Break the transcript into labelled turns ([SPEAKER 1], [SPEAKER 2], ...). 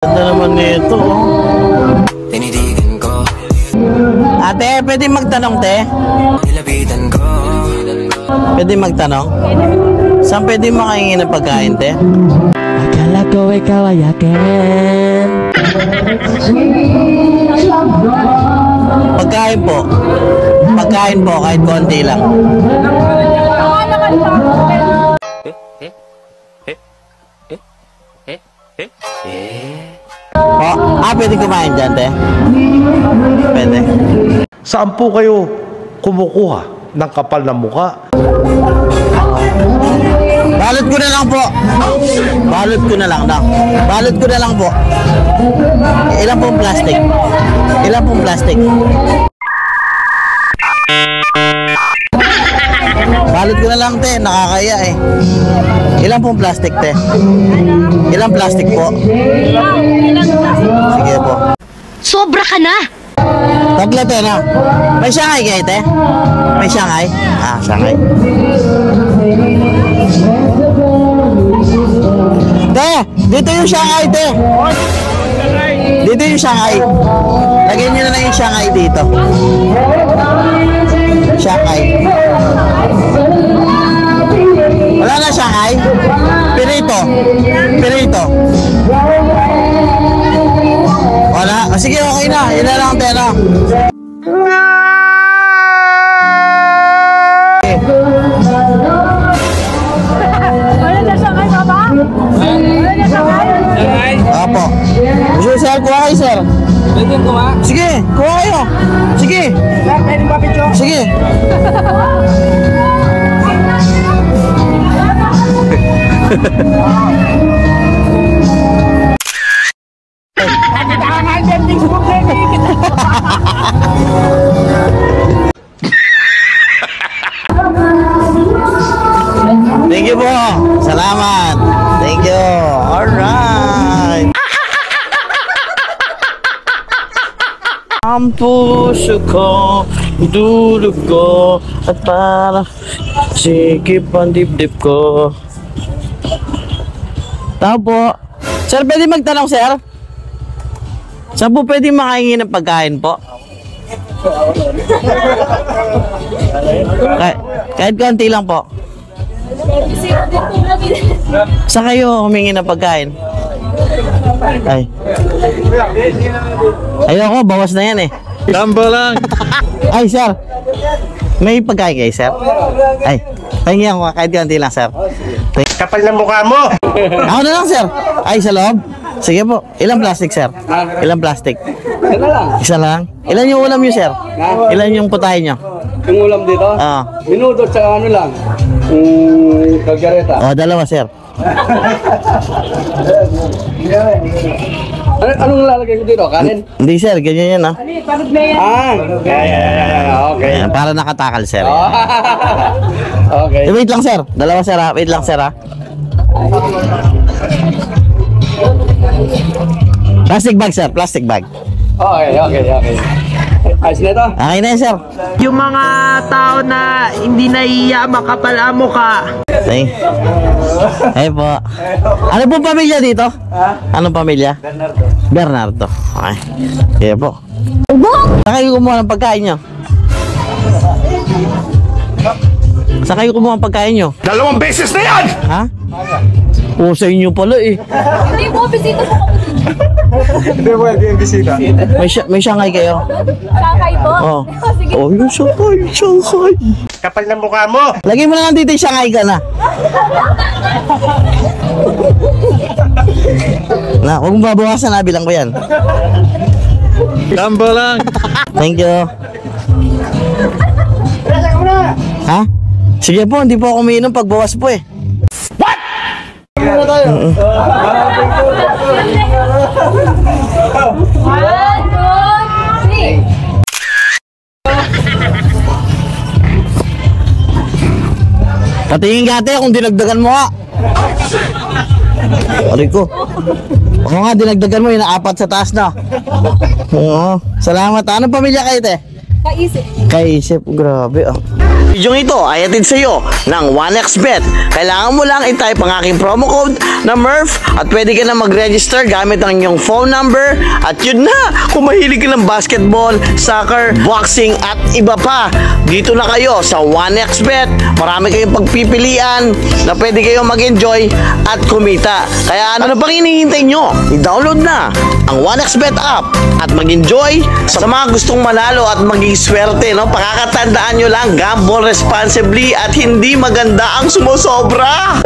[SPEAKER 1] Ganda naman nito, oh.
[SPEAKER 2] Tinitigan ko.
[SPEAKER 1] Ate, pwede magtanong, te?
[SPEAKER 2] Nilapitan ko.
[SPEAKER 1] Pwede magtanong? Saan pwede makahingi ng pagkain, te?
[SPEAKER 3] Akala ko ikaw ay akin.
[SPEAKER 1] Pagkain po. Pagkain po, kahit konti lang. Po, pwede kumain dyan, te? Pwede.
[SPEAKER 4] Saan po kayo kumukuha ng kapal na mukha?
[SPEAKER 1] Balot ko na lang po. Balot ko na lang, no? Balot ko na lang po. Ilan pong plastic? Ilan pong plastic? Balot ko na lang, te. Nakakaya eh. Ilan pong plastic, te? Ilang plastic po? Sige po.
[SPEAKER 5] Sobra ka na!
[SPEAKER 1] Tatlo, te, no? May Shanghai kayo, te? May Shanghai? Shanghai. Te, dito yung Shanghai, te. Dito yung Shanghai. Lagyan nyo na lang yung Shanghai dito. Shanghai. Wala na Shanghai? Pirito. Pirito. Wala? Sige, okay na. Yun na lang, te, no? Apo. Gusto sir, kuha kayo sir.
[SPEAKER 6] Pwede kuha?
[SPEAKER 1] Sige, kuha kayo. Sige.
[SPEAKER 6] Sir, pwede ba picture?
[SPEAKER 1] Sige. Thank you po. Salamat. Thank you. Alright. Ang puso ko, dulog ko, at para sikip ang dibdib ko. Tao po. Sir, pwede magtanong, sir? Saan po pwede makahingi ng pagkain po? Kahit konti lang po. Saan kayo humingi ng pagkain? Ay. Ayoko, bawas na yan eh.
[SPEAKER 4] Tamba lang.
[SPEAKER 1] Ay, sir. May pagkain kayo, sir? Ay, pahingi ako kahit konti lang, sir.
[SPEAKER 4] Kapal na mukha mo.
[SPEAKER 1] Ako na lang, sir. Ay, sa loob? Sige po. Ilang plastic, sir? Ilang plastic?
[SPEAKER 6] Isa lang.
[SPEAKER 1] Isa lang? Ilan yung ulam nyo, sir? Ilan yung putahe nyo?
[SPEAKER 6] Yung ulam dito? Minuto sa ano lang. Kalgareta.
[SPEAKER 1] Dalawa, sir.
[SPEAKER 6] Anong lalagay ko dito? Kanin?
[SPEAKER 1] Hindi, sir. Ganyan yan, ha?
[SPEAKER 6] Okay.
[SPEAKER 1] Ayan, para nakatakal, sir.
[SPEAKER 6] Okay.
[SPEAKER 1] Wait lang, sir. Dalawa, sir, ha? Wait lang, sir, ha? Plastic bag, sir. Plastic bag.
[SPEAKER 6] Okay. Ayos na ito?
[SPEAKER 1] Okay na yan, sir.
[SPEAKER 3] Yung mga tao na hindi naiiya, makapal ang mukha.
[SPEAKER 1] Ay po. Ano pong pamilya dito? Anong pamilya? Bernardo. Okay. Kaya po. Saan kayo kumuha ng pagkain nyo? Saan kayo kumuha ng pagkain nyo?
[SPEAKER 4] 2 beses na yan!
[SPEAKER 1] Ha? O, sa inyo pala eh.
[SPEAKER 5] Hindi po, bisita po kami.
[SPEAKER 6] Hindi mo yung bisita.
[SPEAKER 1] May Shanghai kayo?
[SPEAKER 5] Shanghai po?
[SPEAKER 1] Oo.
[SPEAKER 5] Sige.
[SPEAKER 1] Oh, yung Shanghai.
[SPEAKER 4] Kapal na mukha mo.
[SPEAKER 1] Lagay mo na lang dito yung Shanghai ka na. Huwag mong babawasan na, bilang ko yan.
[SPEAKER 4] Tamba lang.
[SPEAKER 1] Thank you. Ha? Sige po, hindi po ako umiinom pagbawas po eh.
[SPEAKER 6] What? Muna tayo.
[SPEAKER 5] One, two, three.
[SPEAKER 1] Patingin ka ate kung dinagdagan mo ha. Aray ko. Oo nga, dinagdagan mo yung 4 sa taas na. Oo. Salamat. Anong pamilya kayo te?
[SPEAKER 5] Kaisip.
[SPEAKER 1] Kaisip. Grabe ah. Video ito ay hatid sa iyo ng 1xBet. Kailangan mo lang i-type ang aking promo code na MURPH at pwede ka na mag-register gamit ang inyong phone number. At yun na, kung mahilig ka ng basketball, soccer, boxing at iba pa, dito na kayo sa 1xBet. Marami kayong pagpipilian na pwede kayong mag-enjoy at kumita. Kaya ano pang hinihintay nyo? I-download na ang 1xBet app at mag-enjoy sa mga gustong manalo at maging swerte, no? Pakakatandaan nyo lang, gamble responsibly at hindi maganda ang sumusobra.